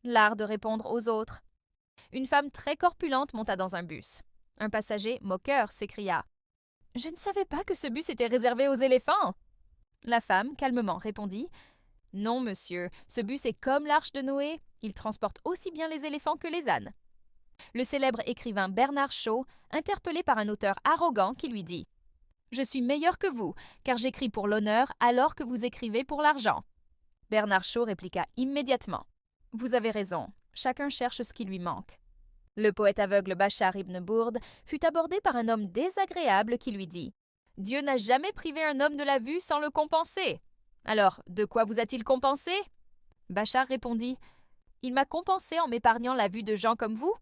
l'art de répondre aux autres. Une femme très corpulente monta dans un bus. Un passager, moqueur, s'écria « Je ne savais pas que ce bus était réservé aux éléphants !» La femme, calmement, répondit « Non, monsieur, ce bus est comme l'arche de Noé, il transporte aussi bien les éléphants que les ânes. » Le célèbre écrivain Bernard Shaw, interpellé par un auteur arrogant qui lui dit « Je suis meilleur que vous, car j'écris pour l'honneur alors que vous écrivez pour l'argent. » Bernard Shaw répliqua immédiatement « Vous avez raison, chacun cherche ce qui lui manque. » Le poète aveugle Bachar ibn Bourde fut abordé par un homme désagréable qui lui dit « Dieu n'a jamais privé un homme de la vue sans le compenser. Alors, de quoi vous a-t-il compensé ?» Bachar répondit « Il m'a compensé en m'épargnant la vue de gens comme vous. »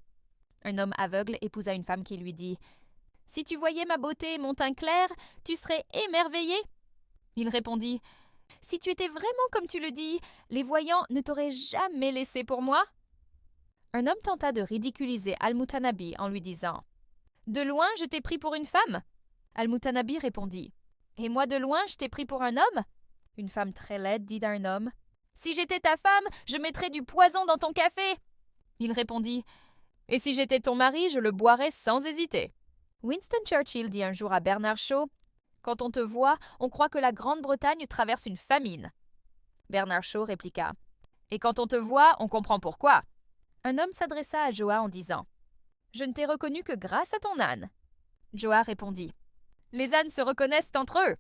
Un homme aveugle épousa une femme qui lui dit « Si tu voyais ma beauté et mon teint clair, tu serais émerveillé. » Il répondit « Si tu étais vraiment comme tu le dis, les voyants ne t'auraient jamais laissé pour moi. » Un homme tenta de ridiculiser Al-Mutanabbi en lui disant « De loin, je t'ai pris pour une femme ?» Al-Mutanabbi répondit « Et moi de loin, je t'ai pris pour un homme ?» Une femme très laide dit d'un homme « Si j'étais ta femme, je mettrais du poison dans ton café. » Il répondit « Et si j'étais ton mari, je le boirais sans hésiter. » Winston Churchill dit un jour à Bernard Shaw « Quand on te voit, on croit que la Grande-Bretagne traverse une famine. » Bernard Shaw répliqua « Et quand on te voit, on comprend pourquoi. » Un homme s'adressa à Joa en disant « Je ne t'ai reconnu que grâce à ton âne. » Joa répondit « Les ânes se reconnaissent entre eux. »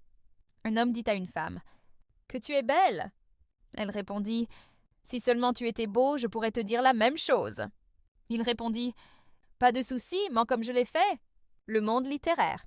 Un homme dit à une femme « Que tu es belle. » Elle répondit « Si seulement tu étais beau, je pourrais te dire la même chose. » Il répondit « Pas de souci, mens comme je l'ai fait. » Le monde littéraire.